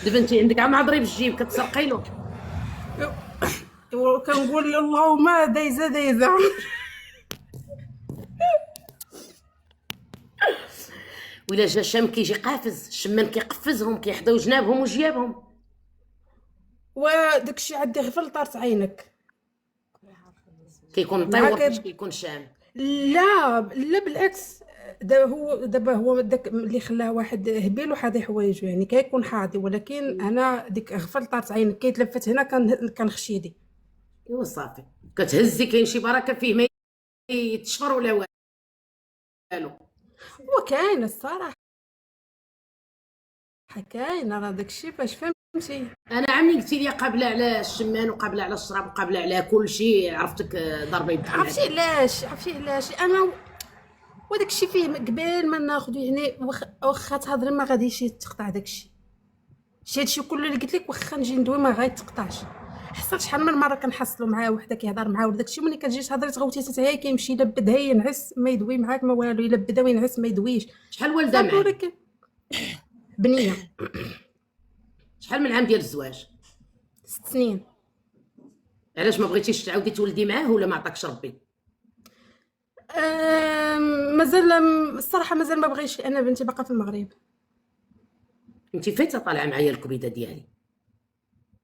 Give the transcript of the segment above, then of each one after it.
دابا انت عندك عام عضري بالجيب كتسرقي له. وكنقول اللهم دايزه دايزه. ولا جا شام كيجي قافز، الشمان كيقفزهم كيحضيو جنابهم وجيابهم. وداك الشيء عندي غفل طارت عينك. كيكون مطيور فاش معاك. كيكون شام. لا لا بالعكس. دابا هو داك اللي خلاه واحد هبيل وحاضي حوايجو، يعني كيكون حاضي، ولكن انا ديك غفل طارت عينك كيتلفت هنا كان خشيدي. ايوا صافي كتهزي، كاين شي بركه فيه ما يتشفر ولا والو. وكاين الصراحه، كاين راه داكشي باش فهمتي. انا عمي قلتي لي قابله على الشمان وقابله على الشراب وقابله على كل شيء، عرفتك ضربه يدك عرفتي معاك. علاش، عرفتي علاش انا وداكشي فيه قبل ما ناخذ، يعني واخا تهضري ما غاديش يتقطع داكشي. هادشي كله اللي قلت لك واخا نجي ندوي ما غايتقطعش. حصلت شحال من مره كنحصلوا معاه وحده كيهضر معاه وداكشي، ملي كتجي تهضري تغوتي حتى هي كيمشي يلبدها ينعس ما يدوي معاك ما والو، يلبدها وينعس ما يدويش. شحال والده صافي معاه؟ ولكن بنيه. شحال من عام ديال الزواج؟ 6 سنين. علاش ما بغيتيش تعاودي تولدي معاه ولا ما عطاكش ربي؟ مازال الصراحه مازال ما بغيش، انا بنتي باقا في المغرب. انت فايته طالعه معايا الكبيده ديالي.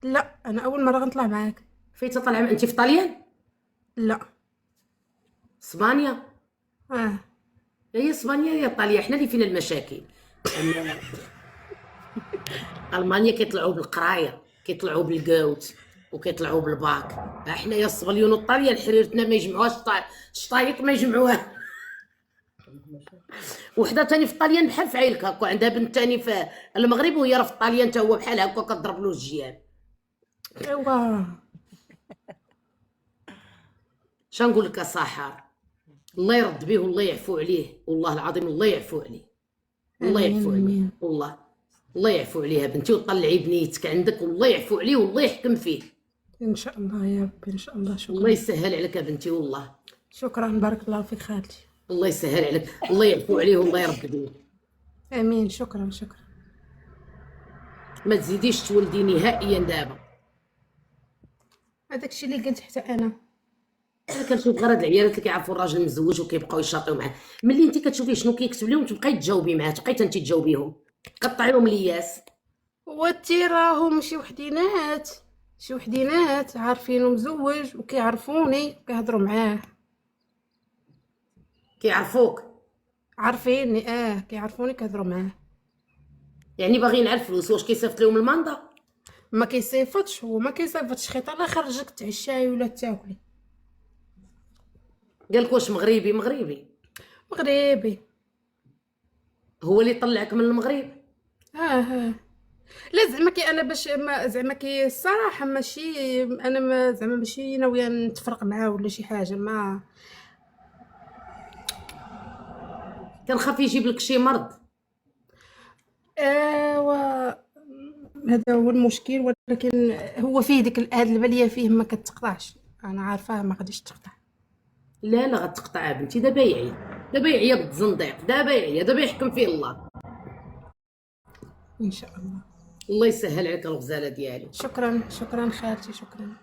لا انا اول مره غنطلع معاك. فايته طالعه انت في طاليان؟ لا. اسبانيا؟ اه. هي اسبانيا يا ايطاليا، حنا اللي فينا المشاكل. اما المانيا كيطلعوا بالقرايه، كيطلعوا بالكاوت وكيطلعوا بالباك. احنا يا الصبليون والطاليان حريرتنا ما يجمعوهاش، شطايط ما يجمعوها. وحده تاني في الطاليان بحال في عيلك هكا، عندها بنت تاني في المغرب وهي راه في الطاليان تا هو بحال هكا كضرب له الجياب. ايوا. شنقول لك سحر، الله يرد بيه والله يعفو عليه، والله العظيم الله يعفو عليه، الله امين يعفو عليه امين. والله. الله يعفو عليها بنتي وطلعي بنيتك عندك والله يعفو عليه والله يحكم فيه. ان شاء الله يا ربي ان شاء الله. الله شكرا. يسهل عليك يا بنتي والله. شكرا بارك الله فيك خالتي. الله يسهل عليك، الله يعفو عليه والله يرد بيه. امين. شكرا شكرا. ما تزيديش تولدي نهائيا دابا. هذاك الشيء اللي قلت حتى انا. انا كنشوف غير هاد العيالات اللي كيعرفوا الراجل مزوج وكيبقاو يشاطيو معاه، ملي انت كتشوفي شنو كيكتب لهم تبقاي تجاوبي معاه، تبقاي انت تجاوبيهم، قطعي لهم الياس. وانتي راهم شي وحدينات عارفينه مزوج وكيعرفوني وكيهضروا معاه. كيعرفوك عارفيني كيعرفوني كيهضروا معاه. يعني باغيين على الفلوس، واش كيصيفط لهم الماندا؟ ما كيصيفطش، هو ما كيصيفطش، خيط الله خرجك تعشاي ولا تاكلي. قالك واش مغربي؟ مغربي مغربي. هو اللي طلعك من المغرب؟ ها. لا زعما كي انا باش ما زعما كي الصراحه ماشي انا ما زعما ماشي ناويه نتفرق معاه ولا شي حاجه ما. كنخاف يجيب لك شي مرض. و هذا هو المشكل، ولكن هو فيه ديك هاد البليه فيه ما كتقطعش، انا عارفاه ما غاديش تقطع. لا لا غتقطع بنتي، دابا يعيا، دابا يعيا بالزنديق، دابا يعيا، دابا يحكم فيه الله. ان شاء الله. الله يسهل عليك الغزاله ديالي. شكرا شكرا خالتي شكرا.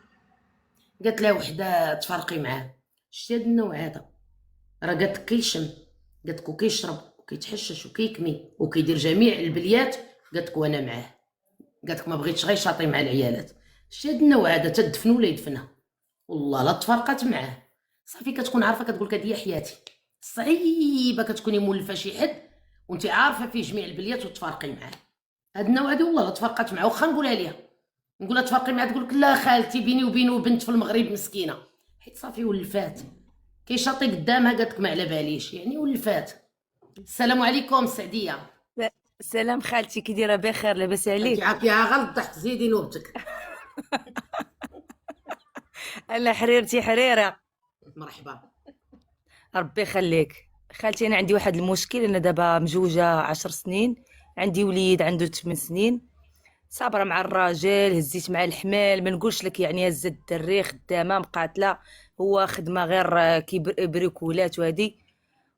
قالت لها وحده تفرقي معاه، شتي هاد النوع هذا راه قالت لك كيشم، قالت لك وكيشرب وكيتحشش وكيكمي وكيدير جميع البليات، قالت لك وانا معاه. قالت لك ما بغيتش غير شاطي مع العيالات. شتي هاد النوع هذا تدفنو ولا يدفنها، والله لا تفرقت معاه صافي كتكون عارفه، كتقول لك هذه هي حياتي. صعيبه كتكوني مولفه شي حد وانت عارفه فيه جميع البليات وتفارقي معاه. هاد النوع هذه والله لا تفرقت معاه، واخا نقولها ليها نقولها تفرقي معاه تقول لك لا خالتي بيني وبينه بنت في المغرب مسكينه، حيت صافي ولفات كيشاطي قدامها قالت لك ما على باليش يعني ولفات. السلام عليكم سعديه. سلام خالتي، كي دايره؟ بخير، لاباس انت عليك؟ عافيه غلط ضحك زيدي نوبتك. الا حريرتي حريره. مرحبا. ربي يخليك خالتي. انا عندي واحد المشكل، انا دابا مجوجه 10 سنين، عندي وليد عنده 8 سنين، صابره مع الراجل، هزيت مع الحمال، ما نقولش لك يعني هزت الدري، خدامه مقاتله، هو خدمه غير بريكولات وهادي.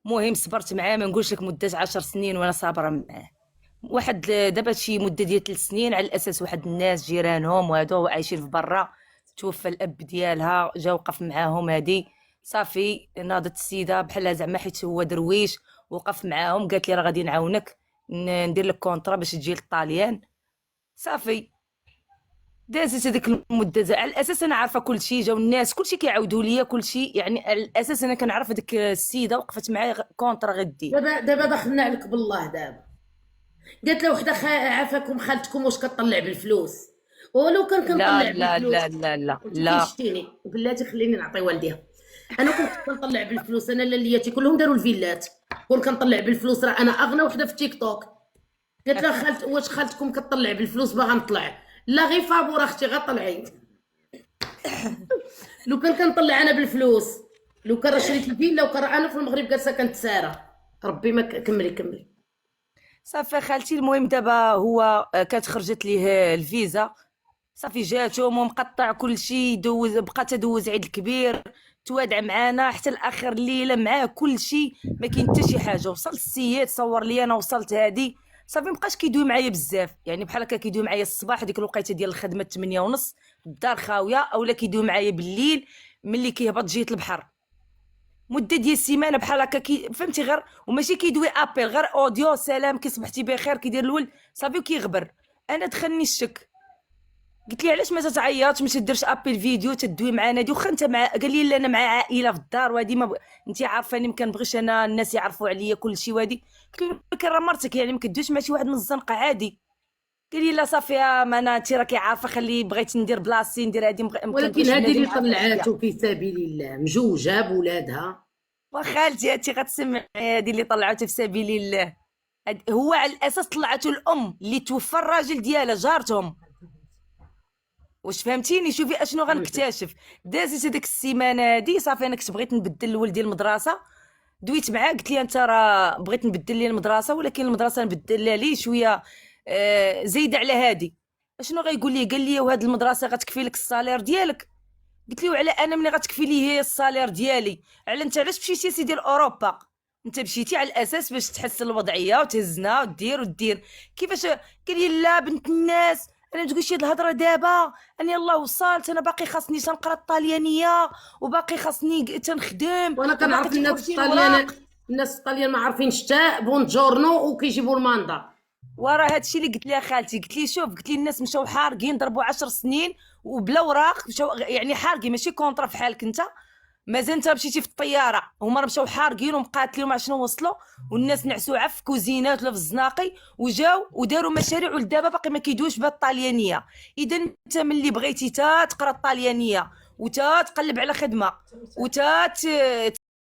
مهم صبرت معاه، ما نقولش لك مده 10 سنين وانا صابره معاه. واحد دابا شي مده ديال 3 سنين، على الاساس واحد الناس جيرانهم وهادو عايشين في برا، توفى الاب ديالها، جا وقف معاهم هادي صافي. ناضت السيده بحال زعما حيت هو درويش، وقف معاهم قالت لي راه غادي نعاونك، ندير لك كونطرا باش تجي للطاليان صافي. دازت هذيك المده على الاساس انا عارفه كل شيء، جاو الناس كل شيء كيعاودوا لي كل شيء، يعني على الاساس انا كنعرف هذيك السيده وقفت معايا كونطرا غدي. دابا دخلنا عليك بالله. دابا قالت له وحده عافاكم خالتكم واش كطلع بالفلوس، ولو كان لا كنطلع لا بالفلوس لا لا لا انت لا كيشتيني بلاتي خليني نعطي والديها. انا كنت كنطلع بالفلوس، انا لالياتي كلهم داروا الفيلات، كنت كنطلع بالفلوس، راه انا اغنى وحده في التيك توك. قالت لها خالت واش خالتكم كطلع بالفلوس باغا نطلع؟ لا غير فابور اختي غطلعي. لو كان كنطلع انا بالفلوس، لو كان راه شريت الفيلا، وكان راه انا في المغرب جالسه كنت ساره. ربي ما كملي. صافي خالتي. المهم دابا هو كانت خرجت ليه الفيزا صافي، جاتهم ومقطع كل شيء، دوز بقى تدوز عيد الكبير، توادع معانا حتى لاخر الليله معاه كل شيء، ما كاين حتى شي حاجه. وصل السيد صور لي انا وصلت هادي صافي، مابقاش كيدوي معايا بزاف، يعني بحال هكا كيدوي معايا الصباح ديك الوقيته ديال الخدمه 8:30 الدار خاويه، اولا كيدوي معايا بالليل ملي كيهبط جهه البحر. مده ديال السيمانه بحال هكا فهمتي، غير وماشي كيدوي ابل، غير اوديو سلام كي صبحتي بخير كيدير الولد صافي وكيغبر. انا دخلني الشك، قلت لي علاش ما تتعيطش، ما تديرش ابل فيديو تدوي معنا دي، واخا انت مع، قال لي لا انا مع عائله في الدار وهادي ما انت عارفاني ما كنبغيش انا الناس يعرفوا عليا كل شيء وهادي. قلت له ولكن راه مرتك يعني ما كدويش مع شي واحد من الزنقه عادي. قال لي لا صافي ما انا انت راكي عارفه، خلي بغيت ندير بلاصتي ندير هادي ولكن هذه اللي طلعاتو في سبيل الله مجوجه بولادها. وخالتي انت غتسمعي هادي اللي طلعته في سبيل الله، هو على الاساس طلعته الام اللي توفى الراجل ديالها جارتهم. واش فهمتيني؟ شوفي اشنو غنكتشف. دازت هذيك السيمانه هادي صافي، انا كنت بغيت نبدل لولدي المدرسه، دويت معاه قلت لي انت راه بغيت نبدل ليه المدرسه، ولكن المدرسه نبدلها ليه شويه زايده على هادي. اشنو غيقول لي؟ قال لي وهاد المدرسه غتكفي لك الصالير ديالك. قلت له وعلى انا ملي غتكفي لي هي الصالير ديالي؟ على انت علاش مشيتي سيدي لاوروبا؟ انت مشيتي على الاساس باش تحسن الوضعيه وتهزنا ودير كيفاش؟ قال لي لا بنت الناس، انا تقول شي الهضره دابا، انا يلاه وصلت، انا باقي خاصني تنقرا الطاليانيه، وباقي خاصني تنخدم، وانا كنعرف الناس الطاليان، الناس الطاليان ما عارفين شتا بونجورنو وكيجيبوا الماندا. وراه هادشي اللي قلت لها خالتي، قلت لي شوف، قلت لي الناس مشاو حارقين ضربوا 10 سنين وبلا اوراق، مشاو يعني حارقين ماشي كونطرا بحالك انت، مازال انت مشيتي في الطياره، هما راه مشاو حارقين ومقاتلين وما شنو وصلوا، والناس نعسوا عف في كوزينات ولا في الزناقي، وجاو وداروا مشاريع، ولدابا باقي ما كيدويش بها الطاليانيه. اذا انت ملي بغيتي تا تقرا الطاليانيه وتا تقلب على خدمه وتا